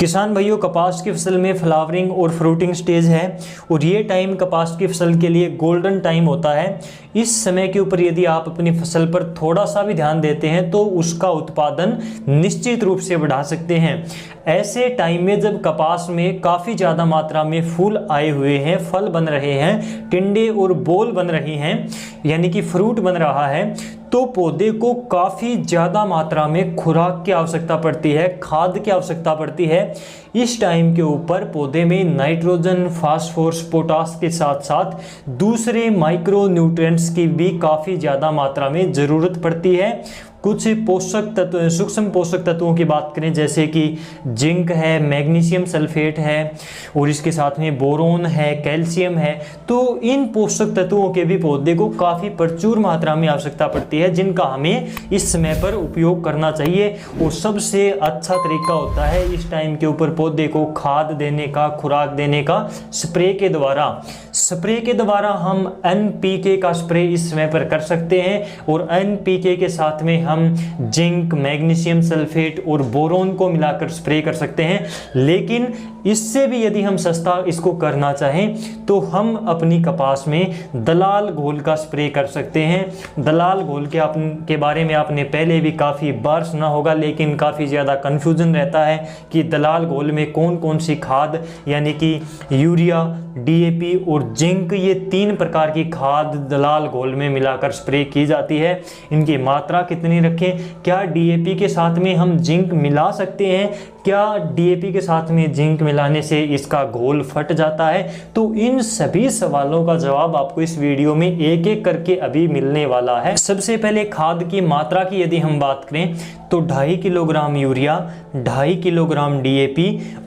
किसान भाइयों, कपास की फसल में फ्लावरिंग और फ्रूटिंग स्टेज है और ये टाइम कपास की फसल के लिए गोल्डन टाइम होता है। इस समय के ऊपर यदि आप अपनी फसल पर थोड़ा सा भी ध्यान देते हैं तो उसका उत्पादन निश्चित रूप से बढ़ा सकते हैं। ऐसे टाइम में जब कपास में काफ़ी ज़्यादा मात्रा में फूल आए हुए हैं, फल बन रहे हैं, टिंडे और बोल बन रही हैं, यानी कि फ्रूट बन रहा है, तो पौधे को काफ़ी ज़्यादा मात्रा में खुराक की आवश्यकता पड़ती है, खाद की आवश्यकता पड़ती है। इस टाइम के ऊपर पौधे में नाइट्रोजन, फास्फोरस, पोटास के साथ साथ दूसरे माइक्रो न्यूट्रिएंट्स की भी काफ़ी ज़्यादा मात्रा में ज़रूरत पड़ती है। कुछ पोषक तत्व, सूक्ष्म पोषक तत्वों की बात करें जैसे कि जिंक है, मैग्नीशियम सल्फेट है और इसके साथ में बोरोन है, कैल्शियम है, तो इन पोषक तत्वों के भी पौधे को काफ़ी प्रचुर मात्रा में आवश्यकता पड़ती है, जिनका हमें इस समय पर उपयोग करना चाहिए। और सबसे अच्छा तरीका होता है इस टाइम के ऊपर पौधे को खाद देने का, खुराक देने का स्प्रे के द्वारा हम NPK का स्प्रे इस समय पर कर सकते हैं। और NPK के साथ में हम जिंक, मैग्नीशियम सल्फेट और बोरोन को मिलाकर स्प्रे कर सकते हैं। लेकिन इससे भी यदि हम सस्ता इसको करना चाहें तो हम अपनी कपास में दलाल घोल का स्प्रे कर सकते हैं। दलाल घोल के बारे में आपने पहले भी काफ़ी बार सुना होगा, लेकिन काफ़ी ज़्यादा कन्फ्यूजन रहता है कि दलाल घोल में कौन कौन सी खाद, यानी कि यूरिया, DAP और जिंक, ये 3 प्रकार की खाद दलाल घोल में मिलाकर स्प्रे की जाती है। इनकी मात्रा कितनी रखें? क्या DAP के साथ में हम जिंक मिला सकते हैं? क्या DAP के साथ में जिंक मिलाने से इसका घोल फट जाता है? तो इन सभी सवालों का जवाब आपको इस वीडियो में एक एक करके अभी मिलने वाला है। सबसे पहले खाद की मात्रा की यदि हम बात करें तो 2.5 किलोग्राम यूरिया, 2.5 किलोग्राम DAP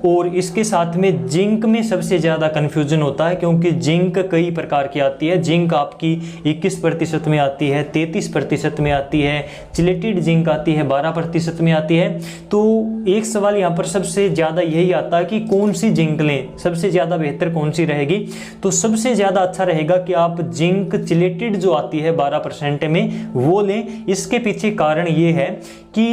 और इसके साथ में जिंक में सबसे ज़्यादा कन्फ्यूजन होता है, क्योंकि जिंक कई प्रकार की आती है। जिंक आपकी 21% में आती है, 33% में आती है, चिलेटेड जिंक आती है, 12% में आती है। तो एक सवाल यहाँ पर सबसे ज़्यादा यही आता है कि कौन सी जिंक लें, सबसे ज़्यादा बेहतर कौन सी रहेगी? तो सबसे ज़्यादा अच्छा रहेगा कि आप जिंक चिलेटेड जो आती है 12% में वो लें। इसके पीछे कारण ये है कि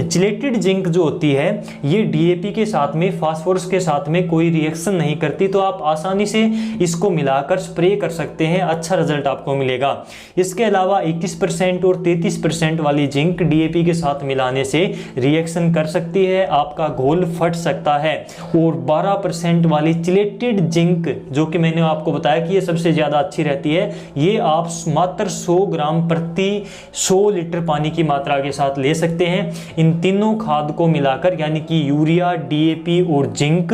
चिलेटेड जिंक जो होती है ये DAP के साथ में, फास्फोरस के साथ में कोई रिएक्शन नहीं करती, तो आप आसानी से इसको मिलाकर स्प्रे कर सकते हैं, अच्छा रिजल्ट आपको मिलेगा। इसके अलावा 21% और 33% वाली जिंक DAP के साथ मिलाने से रिएक्शन कर सकती है, आपका घोल फट सकता है। और 12% वाली चिलेटेड जिंक, जो कि मैंने आपको बताया कि ये सबसे ज़्यादा अच्छी रहती है, ये आप मात्र 100 ग्राम प्रति 100 लीटर पानी की मात्रा के साथ ले सकते हैं। इन तीनों खाद को मिलाकर, यानी कि यूरिया, DAP और जिंक,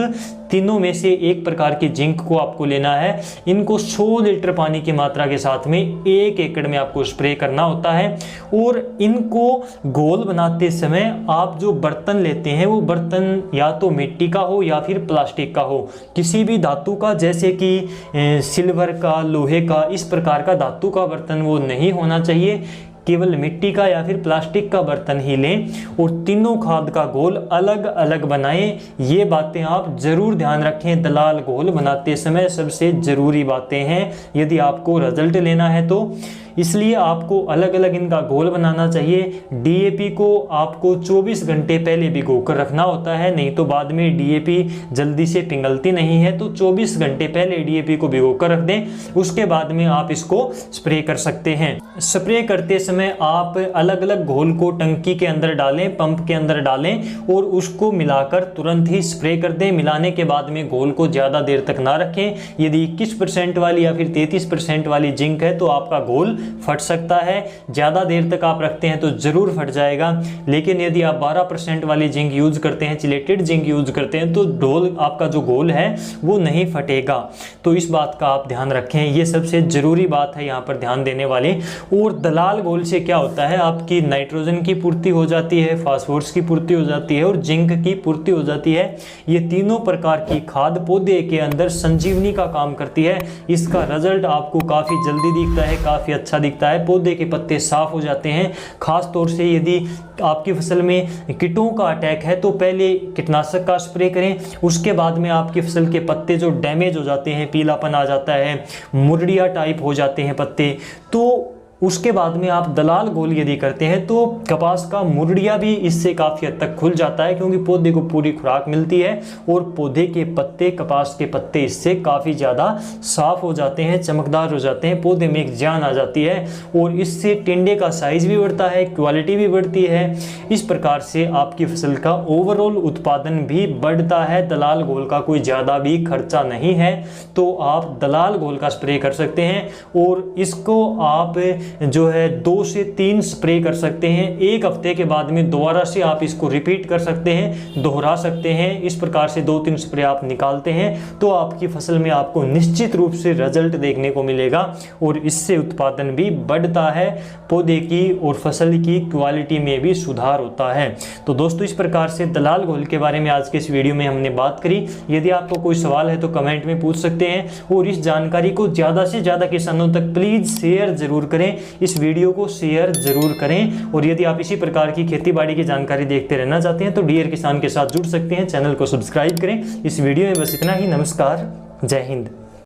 तीनों में से एक प्रकार की जिंक को आपको लेना है। इनको 100 लीटर पानी की मात्रा के साथ में 1 एकड़ में आपको स्प्रे करना होता है। और इनको घोल बनाते समय आप जो बर्तन लेते हैं वो बर्तन या तो मिट्टी का हो या फिर प्लास्टिक का हो, किसी भी धातु का, जैसे कि सिल्वर का, लोहे का, इस प्रकार का धातु का बर्तन वो नहीं होना चाहिए। केवल मिट्टी का या फिर प्लास्टिक का बर्तन ही लें और तीनों खाद का घोल अलग अलग बनाएं। ये बातें आप जरूर ध्यान रखें, दलाल घोल बनाते समय सबसे ज़रूरी बातें हैं यदि आपको रिजल्ट लेना है तो। इसलिए आपको अलग अलग इनका घोल बनाना चाहिए। DAP को आपको 24 घंटे पहले भिगोकर रखना होता है, नहीं तो बाद में DAP जल्दी से पिघलती नहीं है। तो 24 घंटे पहले DAP को भिगोकर रख दें, उसके बाद में आप इसको स्प्रे कर सकते हैं। स्प्रे करते समय आप अलग अलग घोल को टंकी के अंदर डालें, पंप के अंदर डालें और उसको मिलाकर तुरंत ही स्प्रे कर दें। मिलाने के बाद में घोल को ज़्यादा देर तक ना रखें। यदि 21% वाली या फिर 33% वाली जिंक है तो आपका घोल फट सकता है। ज़्यादा देर तक आप रखते हैं तो ज़रूर फट जाएगा। लेकिन यदि आप 12% वाली जिंक यूज करते हैं, चिलेटेड जिंक यूज करते हैं, तो आपका जो घोल है वो नहीं फटेगा। तो इस बात का आप ध्यान रखें, ये सबसे ज़रूरी बात है यहाँ पर ध्यान देने वाली। और दलाल घोल से क्या होता है, आपकी नाइट्रोजन की पूर्ति हो जाती है, फास्फोरस की पूर्ति हो जाती है और जिंक की पूर्ति हो जाती है। ये तीनों प्रकार की खाद पौधे के अंदर संजीवनी का काम करती है। इसका रिजल्ट आपको काफ़ी जल्दी दिखता है, काफ़ी अच्छा दिखता है। पौधे के पत्ते साफ हो जाते हैं। खास तौर से यदि आपकी फसल में कीटों का अटैक है तो पहले कीटनाशक का स्प्रे करें, उसके बाद में आपकी फसल के पत्ते जो डैमेज हो जाते हैं, पीलापन आ जाता है, मुरड़िया टाइप हो जाते हैं पत्ते, तो उसके बाद में आप दलाल घोल यदि करते हैं तो कपास का मुरड़िया भी इससे काफ़ी हद तक खुल जाता है, क्योंकि पौधे को पूरी खुराक मिलती है और पौधे के पत्ते, कपास के पत्ते इससे काफ़ी ज़्यादा साफ हो जाते हैं, चमकदार हो जाते हैं, पौधे में एक जान आ जाती है और इससे टिंडे का साइज भी बढ़ता है, क्वालिटी भी बढ़ती है। इस प्रकार से आपकी फसल का ओवरऑल उत्पादन भी बढ़ता है। दलाल घोल का कोई ज़्यादा भी खर्चा नहीं है, तो आप दलाल घोल का स्प्रे कर सकते हैं और इसको आप जो है 2 से 3 स्प्रे कर सकते हैं। एक हफ्ते के बाद में दोबारा से आप इसको रिपीट कर सकते हैं, दोहरा सकते हैं। इस प्रकार से 2-3 स्प्रे आप निकालते हैं तो आपकी फसल में आपको निश्चित रूप से रिजल्ट देखने को मिलेगा और इससे उत्पादन भी बढ़ता है, पौधे की और फसल की क्वालिटी में भी सुधार होता है। तो दोस्तों, इस प्रकार से दलाल घोल के बारे में आज के इस वीडियो में हमने बात करी। यदि आपको कोई सवाल है तो कमेंट में पूछ सकते हैं और इस जानकारी को ज़्यादा से ज़्यादा किसानों तक प्लीज़ शेयर जरूर करें। इस वीडियो को शेयर जरूर करें और यदि आप इसी प्रकार की खेती बाड़ी की जानकारी देखते रहना चाहते हैं तो डियर किसान के साथ जुड़ सकते हैं। चैनल को सब्सक्राइब करें। इस वीडियो में बस इतना ही। नमस्कार, जय हिंद।